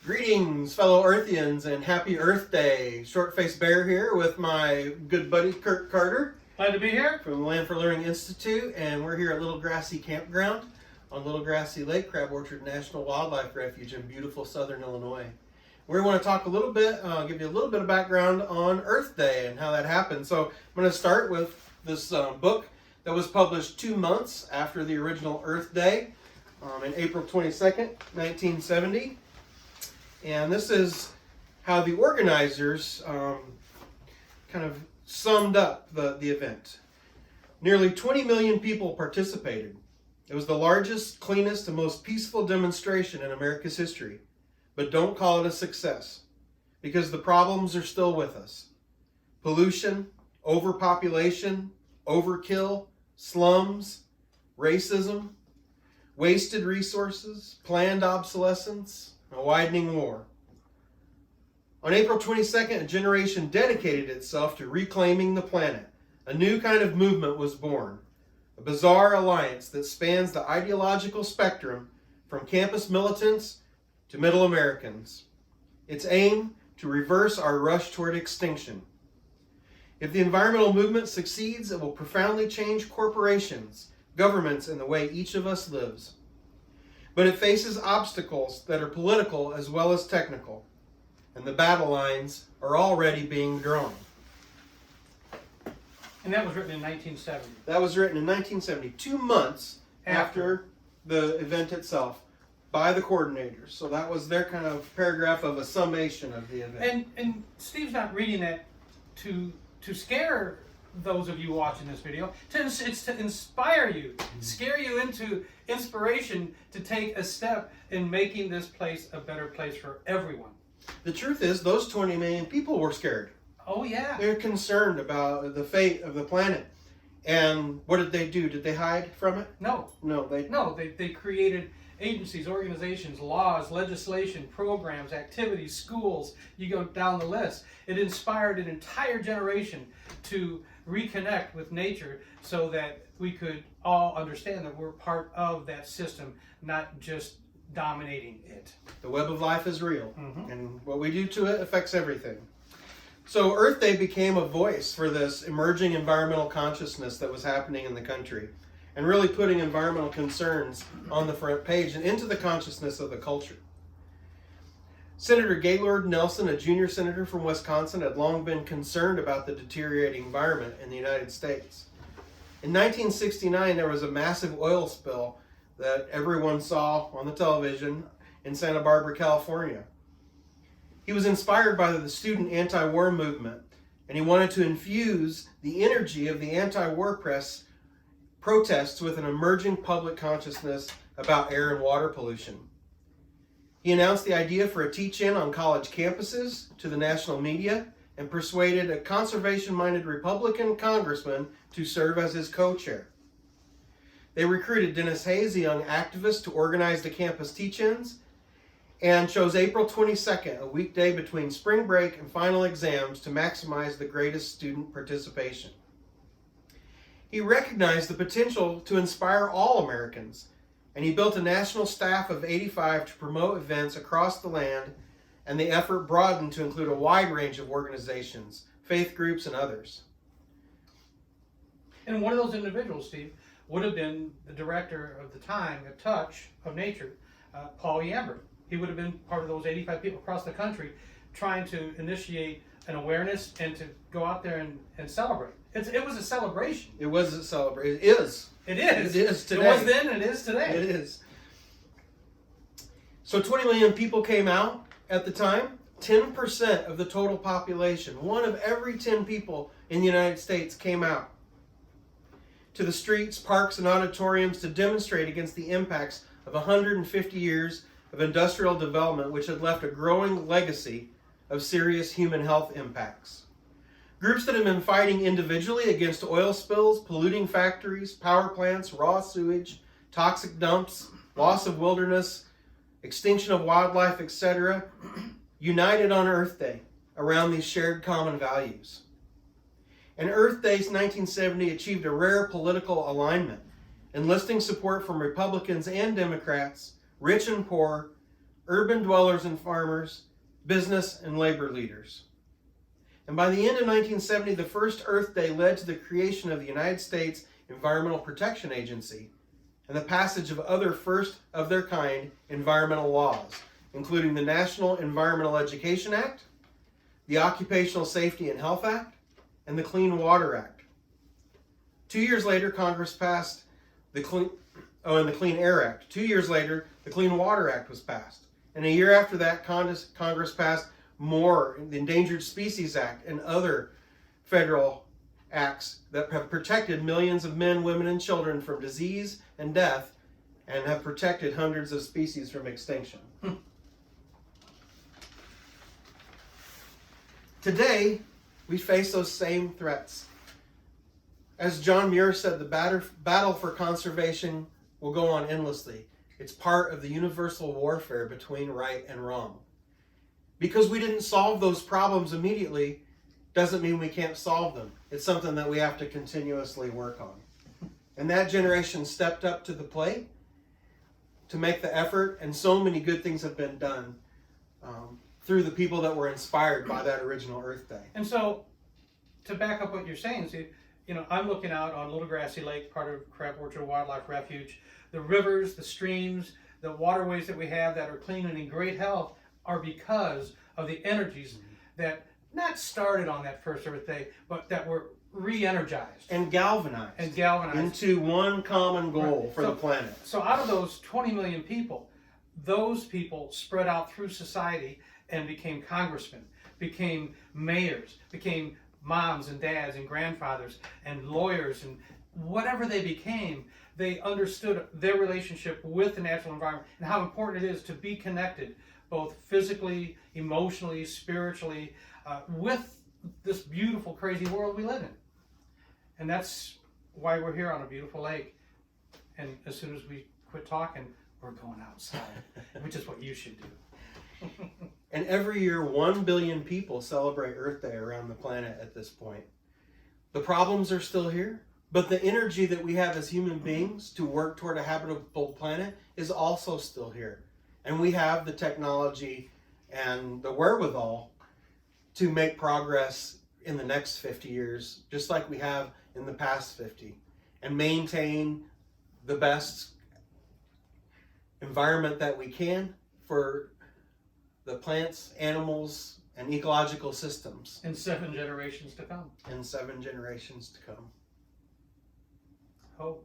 Greetings, fellow Earthians, and happy Earth Day. Short-Faced Bear here with my good buddy Curt Carter. Glad to be here. From the Land for Learning Institute, and we're here at Little Grassy Campground on Little Grassy Lake, Crab Orchard National Wildlife Refuge in beautiful southern Illinois. We want to talk a little bit, give you a little bit of background on Earth Day and how that happened. So I'm going to start with this book that was published 2 months after the original Earth Day in April 22nd, 1970. And this is how the organizers kind of summed up the event. Nearly 20 million people participated. It was the largest, cleanest, and most peaceful demonstration in America's history. But don't call it a success, because the problems are still with us. Pollution, overpopulation, overkill, slums, racism, wasted resources, planned obsolescence, a widening war. On April 22nd, a generation dedicated itself to reclaiming the planet. A new kind of movement was born, a bizarre alliance that spans the ideological spectrum from campus militants to middle Americans. Its aim to reverse our rush toward extinction. If the environmental movement succeeds, it will profoundly change corporations, governments, and the way each of us lives. But it faces obstacles that are political as well as technical, and the battle lines are already being drawn. And that was written in 1970. That was written in 1970, 2 months after the event itself, by the coordinators. So that was their kind of paragraph of a summation of the event. And Steve's not reading that to scare those of you watching this video. It's to inspire you, scare you into inspiration to take a step in making this place a better place for everyone. The truth is, those 20 million people were scared. Oh yeah. They're concerned about the fate of the planet. And what did they do? Did they hide from it? No. They created agencies, organizations, laws, legislation, programs, activities, schools. You go down the list. It inspired an entire generation to reconnect with nature so that we could all understand that we're part of that system, not just dominating it. The web of life is real, and what we do to it affects everything. So Earth Day became a voice for this emerging environmental consciousness that was happening in the country, and really putting environmental concerns on the front page and into the consciousness of the culture. Senator Gaylord Nelson, a junior senator from Wisconsin, had long been concerned about the deteriorating environment in the United States. In 1969, there was a massive oil spill that everyone saw on the television in Santa Barbara, California. He was inspired by the student anti-war movement, and he wanted to infuse the energy of the anti-war protests with an emerging public consciousness about air and water pollution. He announced the idea for a teach-in on college campuses to the national media and persuaded a conservation-minded Republican congressman to serve as his co-chair. They recruited Dennis Hayes, a young activist, to organize the campus teach-ins and chose April 22nd, a weekday between spring break and final exams, to maximize the greatest student participation. He recognized the potential to inspire all Americans, and he built a national staff of 85 to promote events across the land, and the effort broadened to include a wide range of organizations, faith groups, and others. And one of those individuals, Steve, would have been the director of the time at Touch of Nature, Paul Yambert. He would have been part of those 85 people across the country trying to initiate an awareness and to go out there and celebrate. It was a celebration. It was a celebration. It is. It is. It is today. It was then, and it is today. It is. So 20 million people came out at the time. 10% of the total population, 1 of every 10 people in the United States, came out to the streets, parks, and auditoriums to demonstrate against the impacts of 150 years of industrial development, which had left a growing legacy of serious human health impacts. Groups that have been fighting individually against oil spills, polluting factories, power plants, raw sewage, toxic dumps, loss of wilderness, extinction of wildlife, etc., united on Earth Day around these shared common values. And Earth Day's 1970 achieved a rare political alignment, enlisting support from Republicans and Democrats, rich and poor, urban dwellers and farmers, business and labor leaders. And by the end of 1970, the first Earth Day led to the creation of the United States Environmental Protection Agency and the passage of other first of their kind environmental laws, including the National Environmental Education Act, the Occupational Safety and Health Act, and the Clean Water Act. 2 years later, Congress passed the Clean Air Act. 2 years later, the Clean Water Act was passed. And a year after that, Congress passed more, the Endangered Species Act and other federal acts that have protected millions of men, women, and children from disease and death, and have protected hundreds of species from extinction. Today, we face those same threats. As John Muir said, the battle for conservation will go on endlessly. It's part of the universal warfare between right and wrong. Because we didn't solve those problems immediately, doesn't mean we can't solve them. It's something that we have to continuously work on. And that generation stepped up to the plate to make the effort, and so many good things have been done through the people that were inspired by that original Earth Day. And so, to back up what you're saying, see, I'm looking out on Little Grassy Lake, part of Crab Orchard Wildlife Refuge. The rivers, the streams, the waterways that we have that are clean and in great health are because of the energies that not started on that first Earth Day, but that were re-energized. And galvanized. Into one common goal for the planet. So out of those 20 million people, those people spread out through society and became congressmen, became mayors, became moms and dads and grandfathers and lawyers, and whatever they became, they understood their relationship with the natural environment and how important it is to be connected, both physically, emotionally, spiritually, with this beautiful, crazy world we live in. And that's why we're here on a beautiful lake. And as soon as we quit talking, we're going outside, which is what you should do. And every year, 1 billion people celebrate Earth Day around the planet at this point. The problems are still here, but the energy that we have as human beings to work toward a habitable planet is also still here. And we have the technology and the wherewithal to make progress in the next 50 years, just like we have in the past 50, and maintain the best environment that we can for the plants, animals, and ecological systems. In 7 generations to come. In 7 generations to come. Hope.